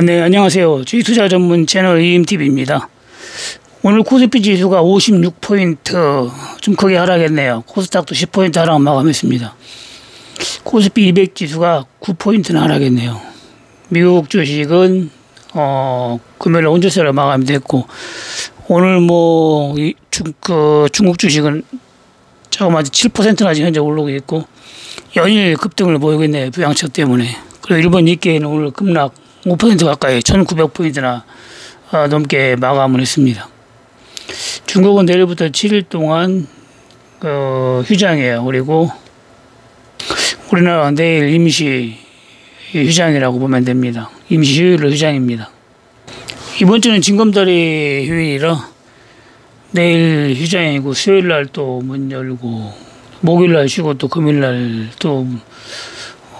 네, 안녕하세요. 주식투자 전문 채널 이임TV입니다. 오늘 코스피 지수가 56포인트 좀 크게 하락했네요. 코스닥도 10포인트 하락 마감했습니다. 코스피 200 지수가 9포인트나 하락했네요. 미국 주식은 금요일 온전세로 마감이 됐고, 오늘 중국 주식은 조금 7%나 현재 오르고 있고, 연일 급등을 보이고 있네요. 부양책 때문에. 그리고 일본 니케이는 오늘 급락 5% 가까이 1900포인트나 넘게 마감을 했습니다. 중국은 내일부터 7일 동안 휴장이에요. 그리고 우리나라는 내일 임시 휴장이라고 보면 됩니다. 임시 휴일로 휴장입니다. 이번 주는 징검다리 휴일이라 내일 휴장이고 수요일날 또 문 열고 목요일날 쉬고 또 금요일날 또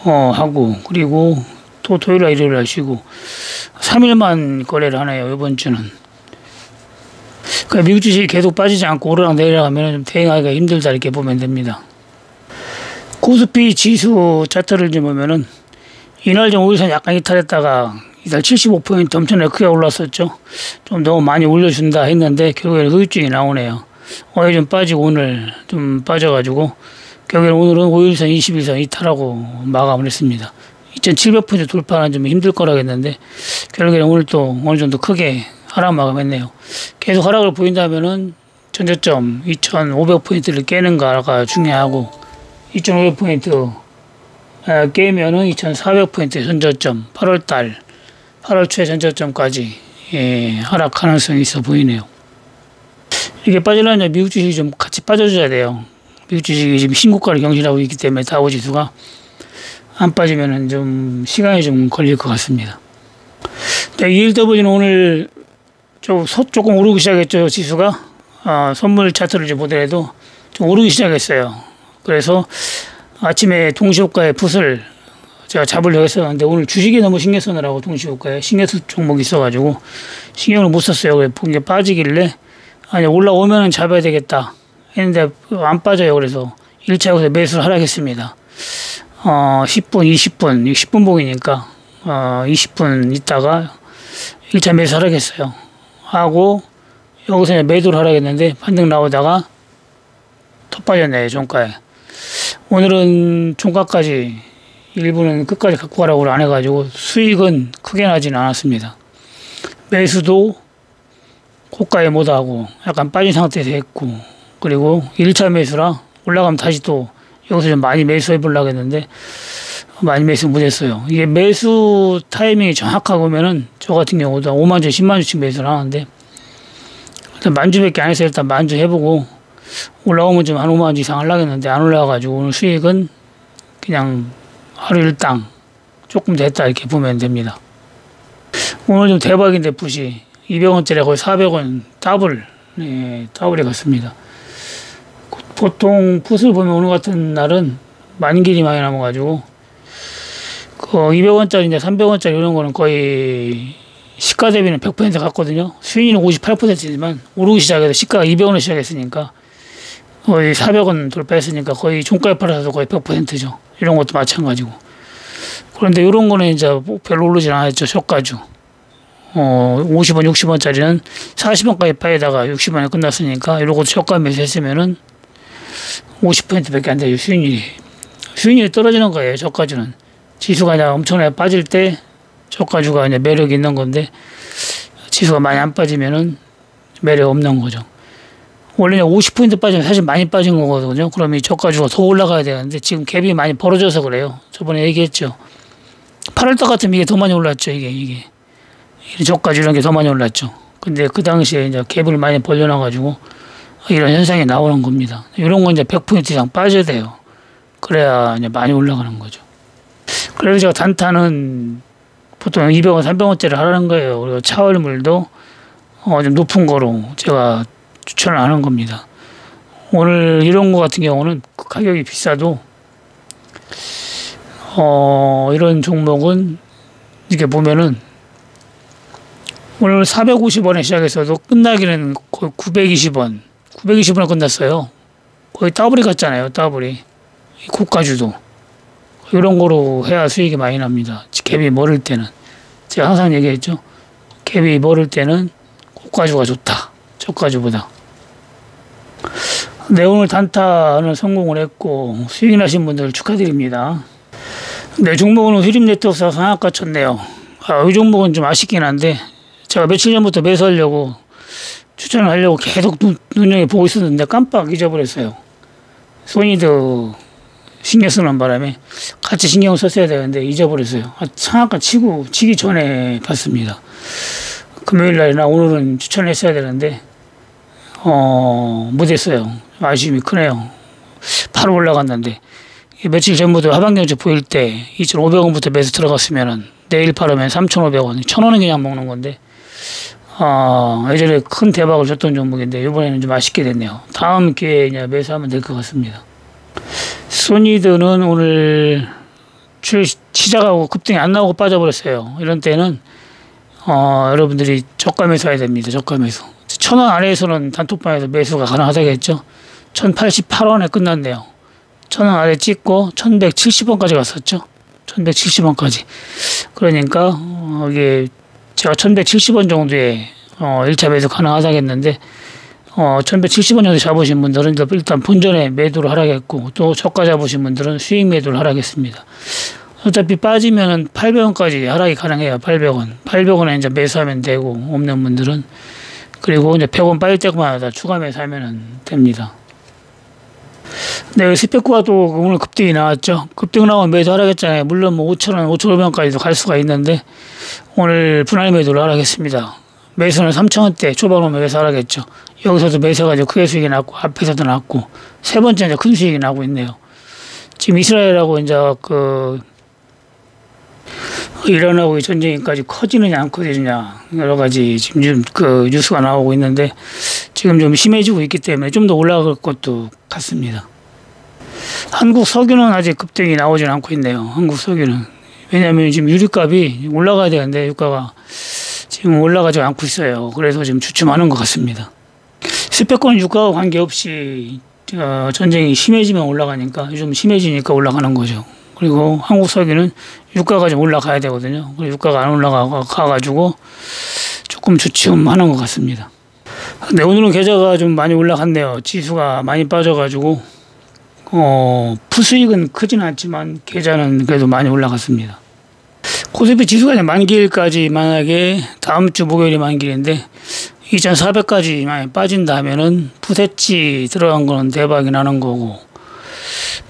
하고 그리고 또 토요일날 일요일날 쉬고 3일만 거래를 하네요. 이번 주는. 그러니까 미국 주식이 계속 빠지지 않고 오르락 내리락 하면 좀 대응하기가 힘들다 이렇게 보면 됩니다. 코스피 지수 차트를 좀 보면은 이날 좀 5일선 약간 이탈했다가 이달 75포인트 엄청나게 크게 올랐었죠. 좀 너무 많이 올려준다 했는데 결국에는 후유증이 나오네요. 어제 좀 빠지고 오늘 좀 빠져가지고 결국에는 오늘은 5일선 21선 이탈하고 마감을 했습니다. 2700포인트 돌파는 좀 힘들 거라겠는데 결국에는 오늘 또 어느 정도 크게 하락 마감했네요. 계속 하락을 보인다면은 전저점 2500포인트를 깨는가가 중요하고 2500포인트 깨면은 2400포인트 전저점 8월 초 전저점까지 하락 가능성이 있어 보이네요. 이게 빠지려면 미국 주식이 좀 같이 빠져줘야 돼요. 미국 주식이 지금 신고가를 경신하고 있기 때문에 다우지수가 안 빠지면은 좀 시간이 좀 걸릴 것 같습니다. 네, ELW는 오늘 조금 오르기 시작했죠. 지수가 선물 차트를 좀 보더라도 좀 오르기 시작했어요. 그래서 아침에 동시호가의 풋을 제가 잡으려고 했었는데 오늘 주식이 너무 신경 쓰느라고 동시호가에 신경 쓸 종목이 있어가지고 신경을 못 썼어요. 그래서 이게 빠지길래 아니 올라오면은 잡아야 되겠다 했는데 안 빠져요. 그래서 1차 여기서 매수를 하락했습니다. 10분, 20분, 10분 봉이니까 20분 있다가 1차 매수 하락했어요. 하고 여기서 매도를 하락했는데 반등 나오다가 더 빠졌네요. 종가에. 오늘은 종가까지 일부는 끝까지 갖고 가라고 안 해가지고 수익은 크게 나지는 않았습니다. 매수도 고가에 못하고 약간 빠진 상태에서 했고 그리고 1차 매수라 올라가면 다시 또 여기서 좀 많이 매수해 보려고 했는데 많이 매수 못했어요. 이게 매수 타이밍이 정확하고 오면은 저 같은 경우도 5만주, 10만주씩 매수를 하는데 일단 만주밖에 안 해서 일단 만주 해보고 올라오면 좀 한 5만주 이상 하려고 했는데 안 올라와가지고 오늘 수익은 그냥 하루 일당 조금 됐다 이렇게 보면 됩니다. 오늘 좀 대박인데 풋이 200원짜리 거의 400원 더블이 갔습니다. 보통 풋을 보면 오늘 같은 날은 만길이 많이 남아가지고 200원짜리, 300원짜리 이런 거는 거의 시가 대비는 100% 갔거든요. 수익률은 58%지만 오르기 시작해서 시가가 200원을 시작했으니까 거의 400원 돌파했으니까 거의 종가에 팔아서 거의 100%죠. 이런 것도 마찬가지고. 그런데 이런 거는 이제 별로 오르진 않았죠. 저가주. 50원, 60원짜리는 40원까지 파에다가 60원에 끝났으니까 이런 것도 저가 매수했으면은 50%밖에 안 돼요. 수익률이 떨어지는 거예요. 저가주는. 지수가 그냥 엄청나게 빠질 때 저가주가 이제 매력이 있는 건데 지수가 많이 안 빠지면은 매력 없는 거죠. 원래 50% 빠지면 사실 많이 빠진 거거든요. 그러면 이 저가주가 더 올라가야 되는데 지금 갭이 많이 벌어져서 그래요. 저번에 얘기했죠. 8월달 같으면 이게 더 많이 올랐죠. 이게. 저가주 이런 게 더 많이 올랐죠. 근데 그 당시에 이제 갭을 많이 벌려놔가지고 이런 현상이 나오는 겁니다. 이런 건 이제 100% 이상 빠져야 돼요. 그래야 이제 많이 올라가는 거죠. 그래서 제가 단타는 보통 200원, 300원짜리 하라는 거예요. 그리고 차월물도 좀 높은 거로 제가 추천을 하는 겁니다. 오늘 이런 거 같은 경우는 가격이 비싸도 이런 종목은 이렇게 보면은 오늘 450원에 시작해서도 끝나기는 거의 920원에 끝났어요. 거의 더블이 갔잖아요. 더블이. 고가주도. 이런 거로 해야 수익이 많이 납니다. 갭이 멀을 때는. 제가 항상 얘기했죠. 갭이 모를 때는 고가주가 좋다. 저가주보다. 네, 오늘 단타는 성공을 했고 수익 나신 분들 축하드립니다. 네, 종목은 휴림네트워크가 상한가 쳤네요. 이 종목은 좀 아쉽긴 한데 제가 며칠 전부터 매수하려고 추천을 하려고 계속 눈여겨보고 있었는데 깜빡 잊어버렸어요. 소니드 신경 쓰는 바람에 같이 신경을 썼어야 되는데 잊어버렸어요. 상한가 치기 전에 봤습니다. 금요일 날이나 오늘은 추천을 했어야 되는데 못했어요. 아쉬움이 크네요. 바로 올라갔는데 며칠 전부터 하방경제 보일 때 2,500원부터 매수 들어갔으면은 내일 팔으면 3,500원, 1,000원은 그냥 먹는 건데 예전에 큰 대박을 줬던 종목인데 이번에는 좀 아쉽게 됐네요. 다음 기회에 이제 매수하면 될 것 같습니다. 소니드는 오늘 시작하고 급등이 안 나오고 빠져버렸어요. 이런 때는 여러분들이 저가 매수해야 됩니다. 저가 매수. 1,000원 아래에서는 단톡방에서 매수가 가능하다겠죠. 1,088원에 끝났네요. 1,000원 아래 찍고 1,170원까지 갔었죠. 1,170원까지. 그러니까 이게 제가 1,170원 정도에 1차 매수 가능하다겠는데 1,170원 정도 잡으신 분들은 일단 본전에 매도를 하라겠고 또 저가 잡으신 분들은 수익 매도를 하라겠습니다. 어차피 빠지면은 800원까지 하락이 가능해요. 800원. 800원에 이제 매수하면 되고 없는 분들은 그리고 이제 100원 빠질 때마다 추가 매수하면 됩니다. 네, 스펙구가 또 오늘 급등이 나왔죠. 급등 나오면 매도하라겠잖아요. 물론 뭐 5,000원, 5,500원까지도 갈 수가 있는데 오늘 분할 매도를 하라겠습니다. 매수는 3,000원대 초반 오면 매수하라겠죠. 여기서도 매수해가지고 크게 수익이 났고 앞에서도 났고 세 번째 이제 큰 수익이 나고 있네요. 지금 이스라엘하고 이제 이란하고 전쟁까지 커지느냐 안 커지느냐 여러 가지 지금 그 뉴스가 나오고 있는데 지금 좀 심해지고 있기 때문에 좀 더 올라갈 것도 같습니다. 한국 석유는 아직 급등이 나오진 않고 있네요. 한국 석유는. 왜냐하면 지금 유류값이 올라가야 되는데 유가가 지금 올라가지 않고 있어요. 그래서 지금 주춤하는 것 같습니다. 스펙권 유가와 관계없이 전쟁이 심해지면 올라가니까 요즘 심해지니까 올라가는 거죠. 그리고 한국 석유는 유가가 좀 올라가야 되거든요. 유가가 안 올라가가지고 조금 주춤하는 것 같습니다. 네, 오늘은 계좌가 좀 많이 올라갔네요. 지수가 많이 빠져가지고 푸수익은 크진 않지만 계좌는 그래도 많이 올라갔습니다. 코스피 지수가 이제 만기일까지 만약에 다음 주 목요일이 만기일인데 2,400까지 많이 빠진다 하면은 푸세치 들어간 거는 대박이 나는 거고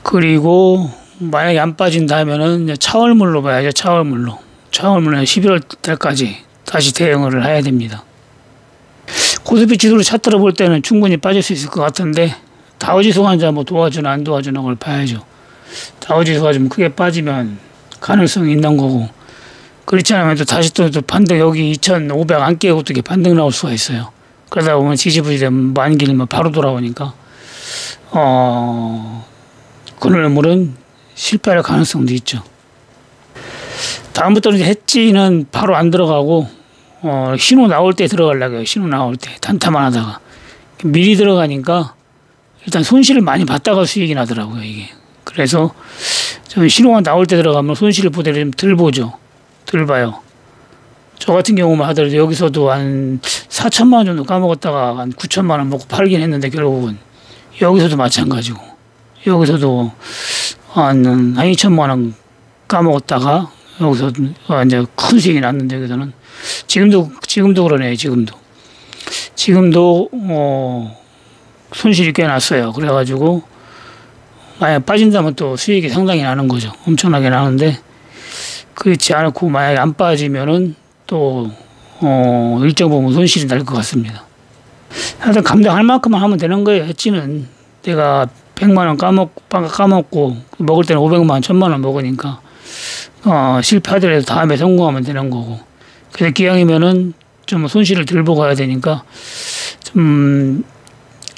그리고 만약에 안 빠진다 하면은 이제 차월물로 봐야죠. 차월물로 11월 달까지 다시 대응을 해야 됩니다. 코스피 지수로 차트로 볼 때는 충분히 빠질 수 있을 것 같은데 다우지수가 이제 뭐 도와주나 안 도와주나 걸 봐야죠. 다우지수가 좀 크게 빠지면 가능성이 있는 거고 그렇지 않으면 또 다시 또 반등 여기 2,500 안 깨고 또 이렇게 반등 나올 수가 있어요. 그러다 보면 지지부지 되면 만기면 바로 돌아오니까 그늘물은 실패할 가능성도 있죠. 다음부터는 이제 해지는 바로 안 들어가고 신호 나올 때 들어가려고 해요. 신호 나올 때 단타만 하다가 미리 들어가니까 일단 손실을 많이 받다가 수익이 나더라고요. 이게 그래서 좀 신호가 나올 때 들어가면 손실을 보대로 좀 덜 보죠. 덜 봐요. 저 같은 경우만 하더라도 여기서도 한 4천만 원 정도 까먹었다가 한 9천만 원 먹고 팔긴 했는데 결국은 여기서도 마찬가지고 여기서도 한 2천만 원 까먹었다가 여기서 이제 큰 수익이 났는데 여기서는 지금도 그러네요. 지금도 손실이 꽤 났어요. 그래가지고 만약 빠진다면 또 수익이 상당히 나는 거죠. 엄청나게 나는데 그렇지 않고 만약에 안 빠지면은 또 일정 부분 손실이 날 것 같습니다. 하여튼 감당할 만큼만 하면 되는 거예요. 했지는 내가 100만 원 까먹고 먹을 때는 500만 원, 1000만 원 먹으니까 실패하더라도 다음에 성공하면 되는 거고. 그래서 기왕이면은 좀 손실을 덜 보고 가야 되니까 좀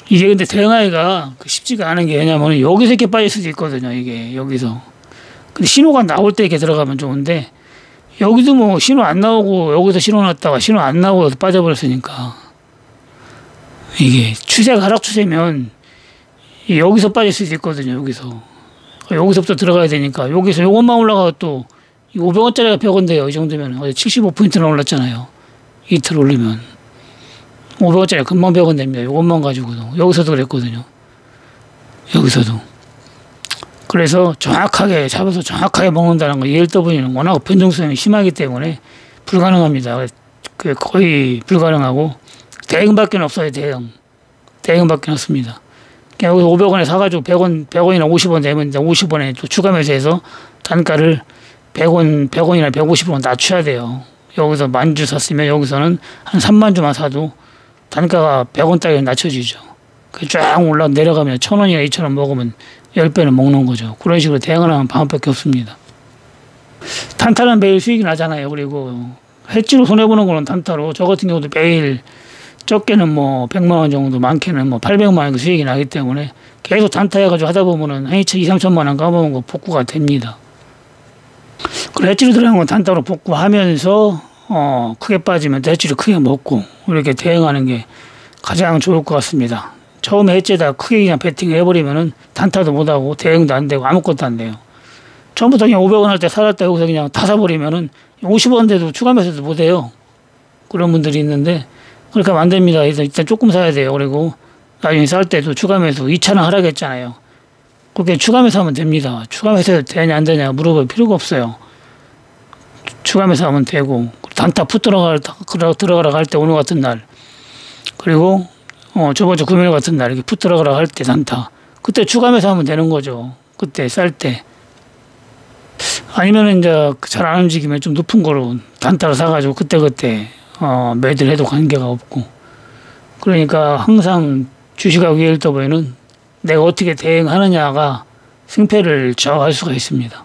이게 근데 대응하기가 쉽지가 않은 게 왜냐면 여기서 이렇게 빠질 수도 있거든요. 이게 여기서. 근데 신호가 나올 때 이렇게 들어가면 좋은데 여기도 뭐 신호 안 나오고 여기서 신호 났다가 신호 안 나오고 여기서 빠져버렸으니까 이게 추세가 하락 추세면 여기서 빠질 수도 있거든요. 여기서부터 들어가야 되니까 여기서 요것만 올라가도 또 500원짜리가 100원 돼요. 이 정도면. 어제 75%나 올랐잖아요. 이틀 올리면. 500원짜리 금방 100원 됩니다. 이것만 가지고도. 여기서도 그랬거든요. 여기서도. 그래서 정확하게 잡아서 정확하게 먹는다는 거. ELW는 워낙 변동성이 심하기 때문에 불가능합니다. 거의 불가능하고 대응밖에 없어요. 대응밖에 없습니다. 여기서 500원에 사가지고 100원이나 50원 되면 50원에 또 추가 매수해서 단가를 100원이나 150원 낮춰야 돼요. 여기서 10,000주 샀으면 여기서는 한 30,000주만 사도 단가가 100원 따위로 낮춰지죠. 쫙 올라 내려가면 1,000원이나 2,000원 먹으면 10배는 먹는 거죠. 그런 식으로 대응하는 방법밖에 없습니다. 단타는 매일 수익이 나잖아요. 그리고 해지로 손해보는 거는 단타로, 저 같은 경우도 매일 적게는 뭐 100만 원 정도, 많게는 뭐 800만 원 수익이 나기 때문에 계속 단타 해가지고 하다 보면은 한 해치 2-3천만 원 까먹은 거 복구가 됩니다. 그리고 해지로 들어간 건 단타로 복구하면서 크게 빠지면 해지로 크게 먹고 이렇게 대응하는 게 가장 좋을 것 같습니다. 처음에 해지에다 크게 그냥 베팅을 해버리면은 단타도 못하고 대응도 안 되고 아무것도 안 돼요. 처음부터 그냥 500원 할 때 살았다 여기서 그냥 다 사버리면은 50원 돼도 추가 매수도 못해요. 그런 분들이 있는데 그렇게 하면 안 됩니다. 일단 조금 사야 돼요. 그리고 나중에 살 때도 추가 매수 2,000원 하라겠잖아요. 그렇게 추가 매수하면 됩니다. 추가 매수 되냐 안 되냐 물어볼 필요가 없어요. 추가 매수하면 되고 단타 풋 들어가라 할 때 오늘 같은 날, 그리고 저번 주 금요일 같은 날 이렇게 풋 들어가라 할 때 단타 그때 추가 매수하면 되는 거죠. 그때 쌀 때. 아니면 이제 잘 안 움직이면 좀 높은 거로 단타로 사가지고 그때 매도를 해도 관계가 없고. 그러니까 항상 주식하고 ELW는 내가 어떻게 대응하느냐가 승패를 좌우할 수가 있습니다.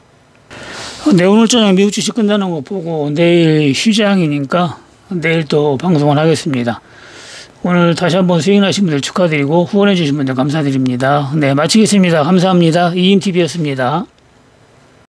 네, 오늘 저녁 미국 주식 끝나는 거 보고 내일 휴장이니까 내일 또 방송을 하겠습니다. 오늘 다시 한번 수익 나신 분들 축하드리고 후원해 주신 분들 감사드립니다. 네, 마치겠습니다. 감사합니다. 이임TV였습니다.